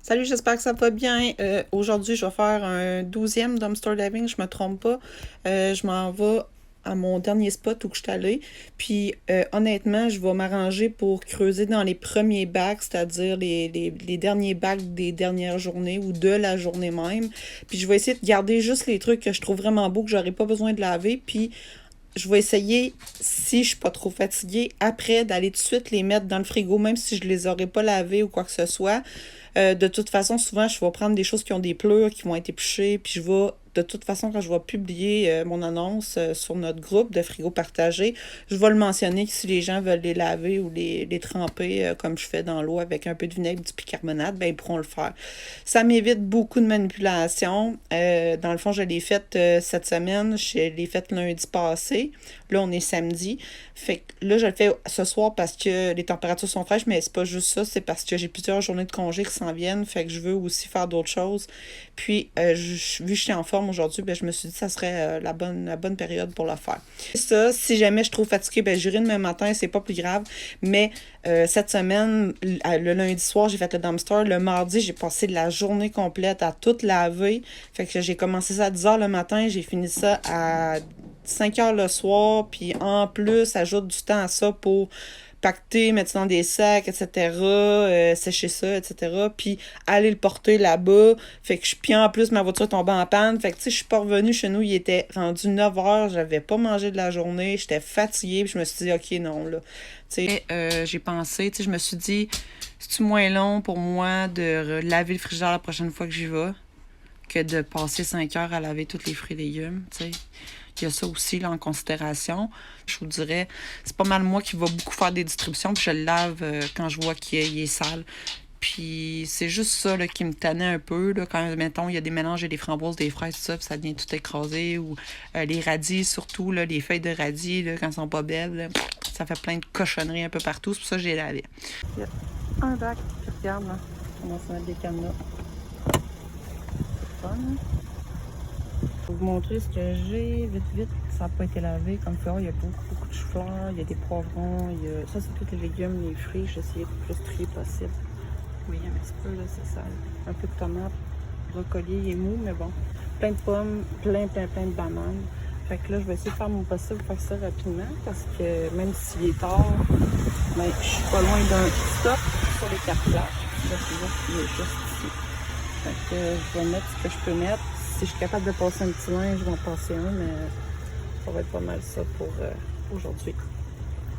Salut, j'espère que ça va bien. Aujourd'hui, je vais faire un 12e dumpster diving, je me trompe pas. Je m'en vais à mon dernier spot où je suis allée. Puis honnêtement, je vais m'arranger pour creuser dans les premiers bacs, c'est-à-dire les derniers bacs des dernières journées ou de la journée même. Puis je vais essayer de garder juste les trucs que je trouve vraiment beaux, que j'aurai pas besoin de laver. Puis je vais essayer, si je suis pas trop fatiguée, après d'aller tout de suite les mettre dans le frigo, même si je les aurais pas lavés ou quoi que ce soit. De toute façon, souvent, je vais prendre des choses qui ont des pleurs, qui vont être épluchées, puis je vais, de toute façon, quand je vais publier mon annonce sur notre groupe de frigo partagé, je vais le mentionner que si les gens veulent les laver ou les tremper, comme je fais dans l'eau avec un peu de vinaigre, du bicarbonate, ben ils pourront le faire. Ça m'évite beaucoup de manipulation. Dans le fond, je l'ai faite cette semaine, je l'ai faite lundi passé. Là, on est samedi. Fait que là, je le fais ce soir parce que les températures sont fraîches, mais c'est pas juste ça, c'est parce que j'ai plusieurs journées de congé qui s'en viennent. Fait que je veux aussi faire d'autres choses. Puis, vu que je suis en forme aujourd'hui, ben, je me suis dit que ça serait la bonne période pour le faire. Ça, si jamais je suis trop fatiguée, ben, j'urine demain matin, c'est pas plus grave. Mais cette semaine, le lundi soir, j'ai fait le dumpster. Le mardi, j'ai passé la journée complète à tout laver. Fait que j'ai commencé ça à 10h le matin, j'ai fini ça à 5 heures le soir, puis en plus, ajoute du temps à ça pour pacter, mettre ça dans des sacs, etc., sécher ça, etc., puis aller le porter là-bas. Fait que puis en plus, ma voiture est tombée en panne. Fait que, tu sais, je suis pas revenue chez nous, il était rendu 9 heures, j'avais pas mangé de la journée, j'étais fatiguée, puis je me suis dit, OK, non, là. Tu sais, j'ai pensé, tu sais, je me suis dit, c'est-tu moins long pour moi de laver le frigidaire la prochaine fois que j'y vais que de passer 5 heures à laver tous les fruits et légumes, tu sais. Il y a ça aussi là, en considération. Je vous dirais, c'est pas mal moi qui va beaucoup faire des distributions, puis je le lave quand je vois qu'il est sale. Puis c'est juste ça là, qui me tannait un peu. Là, quand, mettons, il y a des mélanges et des framboises, des fraises, tout ça, puis ça devient tout écrasé. Ou les radis, surtout, là, les feuilles de radis, là, quand elles sont pas belles, là, ça fait plein de cochonneries un peu partout. C'est pour ça que j'ai lavé. Il y a un bac, puis regarde, là, on va se mettre des cadenas. C'est fun. Je vais vous montrer ce que j'ai vite. Ça n'a pas été lavé comme ça. Il y a beaucoup de chou-fleurs, il y a des poivrons, ça c'est tous les légumes, les fruits. J'ai essayé de plus trier possible. Oui, un petit peu là, c'est sale. Un peu de tomates, brocoli, il est mou, mais bon. Plein de pommes, plein de bananes. Fait que là, je vais essayer de faire mon possible pour faire ça rapidement parce que même s'il est tard, ben, je suis pas loin d'un stop sur les cartes plages. Là, tu vois qu'il est juste ici. Fait que je vais mettre ce que je peux mettre. Si je suis capable de passer un petit linge, je vais en passer un, mais ça va être pas mal ça pour aujourd'hui.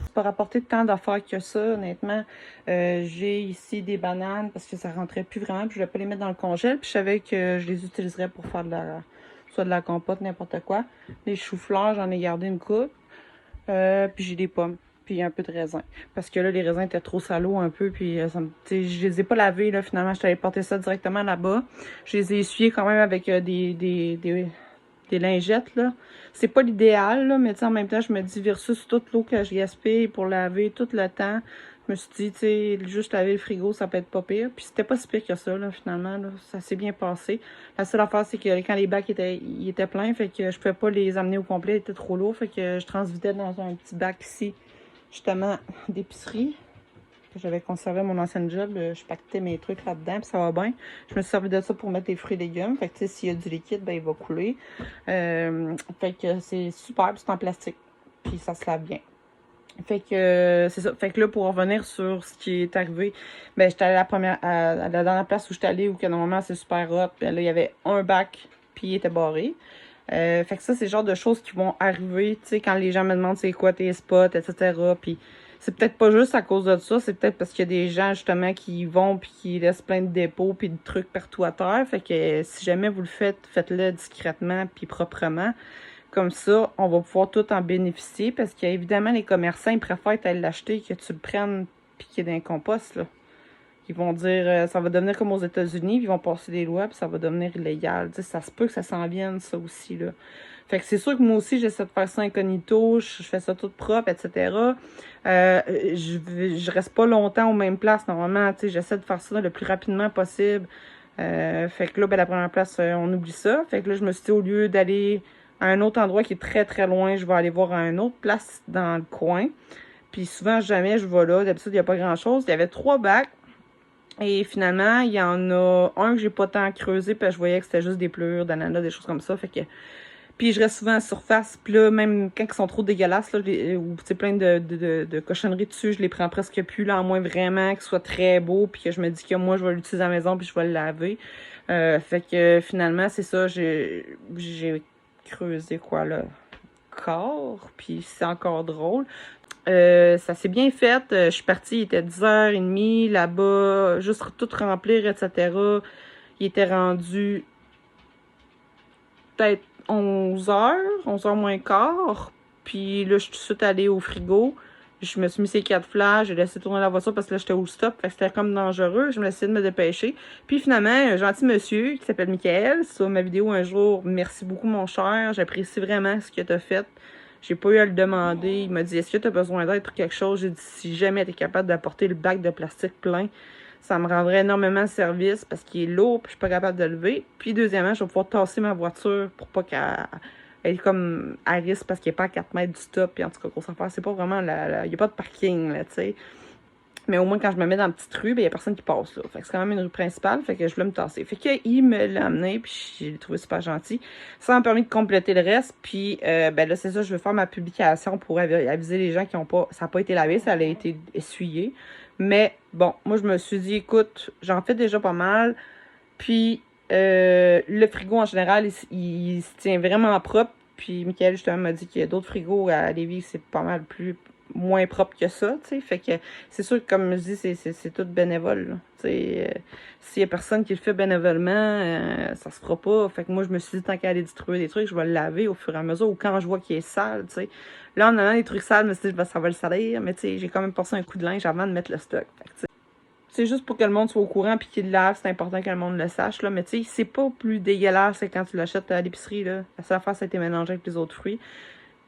C'est pas rapporté tant d'affaires que ça, honnêtement. J'ai ici des bananes parce que ça rentrait plus vraiment, puis je vais pas les mettre dans le congèle, puis je savais que je les utiliserais pour faire soit de la compote, n'importe quoi. Les choux-fleurs, j'en ai gardé une coupe. Puis j'ai des pommes, puis un peu de raisin. Parce que là, les raisins étaient trop salauds un peu, puis je les ai pas lavés, là, finalement, je t'avais porté ça directement là-bas. Je les ai essuyés quand même avec des lingettes, là. C'est pas l'idéal, là, mais en même temps, je me dis, versus toute l'eau que je gaspille pour laver tout le temps, je me suis dit, tu sais, juste laver le frigo, ça peut être pas pire. Puis c'était pas si pire que ça, là, finalement, là. Ça s'est bien passé. La seule affaire, c'est que quand les bacs étaient pleins, fait que je pouvais pas les amener au complet, ils étaient trop lourds, fait que je transvidais dans un petit bac ici, justement, d'épicerie. J'avais conservé mon ancien job, je pactais mes trucs là-dedans, puis ça va bien. Je me suis servi de ça pour mettre les fruits et légumes. Fait que, tu sais, s'il y a du liquide, ben, il va couler. Fait que c'est super, c'est en plastique. Puis ça se lave bien. Fait que c'est ça. Fait que là, pour revenir sur ce qui est arrivé, ben, j'étais allée à la dernière place où j'étais allée, où que normalement c'est super hot. Puis là, il y avait un bac, puis il était barré. Fait que ça, c'est le genre de choses qui vont arriver, tu sais, quand les gens me demandent c'est quoi tes spots, etc. Puis c'est peut-être pas juste à cause de ça, c'est peut-être parce qu'il y a des gens, justement, qui y vont puis qui laissent plein de dépôts puis de trucs partout à terre. Fait que si jamais vous le faites, faites-le discrètement puis proprement. Comme ça, on va pouvoir tout en bénéficier parce qu'évidemment, les commerçants, ils préfèrent t'aller l'acheter que tu le prennes puis qu'il y ait dans un compost, là. Ils vont dire, ça va devenir comme aux États-Unis, ils vont passer des lois, puis ça va devenir illégal. Tu sais, ça se peut que ça s'en vienne, ça aussi, là. Fait que c'est sûr que moi aussi, j'essaie de faire ça incognito, je fais ça tout propre, etc. Je reste pas longtemps aux mêmes places, normalement, tu sais, j'essaie de faire ça le plus rapidement possible. Fait que là, ben, la première place, on oublie ça. Fait que là, je me suis dit, au lieu d'aller à un autre endroit qui est très, très loin, je vais aller voir à une autre place dans le coin. Puis souvent, jamais je vais là. D'habitude, il n'y a pas grand-chose. Il y avait 3 bacs. Et finalement, il y en a un que j'ai pas tant creusé, parce que je voyais que c'était juste des pleurs d'ananas, des choses comme ça. Fait que... Puis je reste souvent à la surface, puis là, même quand ils sont trop dégueulasses, là, ou c'est plein de cochonneries dessus, je les prends presque plus, là, à moins vraiment qu'ils soient très beaux, puis que je me dis que moi, je vais l'utiliser à la maison, puis je vais le laver. Fait que finalement, c'est ça, j'ai creusé quoi, là, corps, puis c'est encore drôle. Ça s'est bien fait. Je suis partie, il était 10h30 là-bas, juste tout remplir, etc. Il était rendu peut-être 11h moins quart. Puis là, je suis tout de suite allée au frigo. Je me suis mis ces 4 flashs, j'ai laissé tourner la voiture parce que là, j'étais au stop. Fait que c'était comme dangereux. Je me suis essayé de me dépêcher. Puis finalement, un gentil monsieur qui s'appelle Michael, sur ma vidéo un jour, merci beaucoup, mon cher. J'apprécie vraiment ce que tu as fait. J'ai pas eu à le demander. Il m'a dit, est-ce que tu as besoin d'aide pour quelque chose? J'ai dit, si jamais tu es capable d'apporter le bac de plastique plein, ça me rendrait énormément de service parce qu'il est lourd puis je suis pas capable de le lever. Puis deuxièmement, je vais pouvoir tasser ma voiture pour pas qu'elle est comme à risque parce qu'il n'est pas à 4 mètres du stop. Puis en tout cas, grosse affaire, c'est pas vraiment il n'y a pas de parking, là, tu sais. Mais au moins, quand je me mets dans la petite rue, il n'y a personne qui passe là. Fait que c'est quand même une rue principale, fait que je voulais me tasser. Fait qu'il me l'a amené, puis j'ai trouvé super gentil. Ça m'a permis de compléter le reste, puis ben là, c'est ça, je vais faire ma publication pour aviser les gens qui ont pas... Ça n'a pas été lavé, ça a été essuyé. Mais bon, moi, je me suis dit, écoute, j'en fais déjà pas mal, puis le frigo, en général, il se tient vraiment propre. Puis Michael, justement, m'a dit qu'il y a d'autres frigos à Lévis, c'est pas mal moins propre que ça, tu sais. Fait que c'est sûr que, comme je dis, c'est tout bénévole, tu sais. S'il y a personne qui le fait bénévolement, ça se fera pas. Fait que moi, je me suis dit, tant qu'à aller distribuer des trucs, je vais le laver au fur et à mesure, ou quand je vois qu'il est sale, tu sais. Là, en allant des trucs sales, je me suis dit, ça va le salir, mais tu sais, j'ai quand même passé un coup de linge avant de mettre le stock. Fait que, tu sais, c'est juste pour que le monde soit au courant puis qu'il le lave, c'est important que le monde le sache, là. Mais tu sais, c'est pas plus dégueulasse que quand tu l'achètes à l'épicerie, là. La seule affaire, ça a été mélangé avec les autres fruits.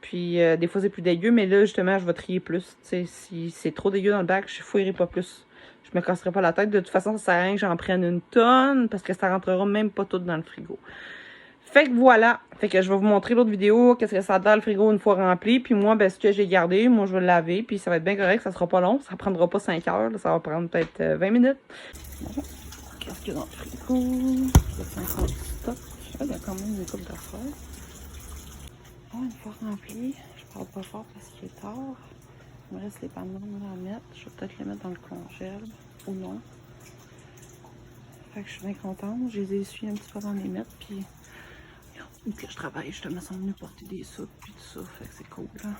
Puis des fois, c'est plus dégueu, mais là, justement, je vais trier plus. Tu sais, si c'est trop dégueu dans le bac, je fouillerai pas plus. Je me casserai pas la tête. De toute façon, ça sert à rien que j'en prenne une tonne parce que ça rentrera même pas tout dans le frigo. Fait que voilà. Fait que je vais vous montrer l'autre vidéo, qu'est-ce que ça a dans le frigo une fois rempli. Puis moi, ben, ce que j'ai gardé, moi, je vais le laver. Puis ça va être bien correct, ça sera pas long. Ça prendra pas 5 heures. Là, ça va prendre peut-être 20 minutes. Bon. Qu'est-ce qu'il y a dans le frigo? C'est 50 stock. Il y a quand même une coupe d'affaires. Bon, une fois rempli, je parle pas fort parce qu'il est tard. Il me reste les bananes à mettre. Je vais peut-être les mettre dans le congèle ou non. Fait que je suis bien contente. Je les ai essuyés un petit peu avant de les mettre. Puis, que je travaille, justement, ils sont venus porter des soupes puis tout ça. Fait que c'est cool, là.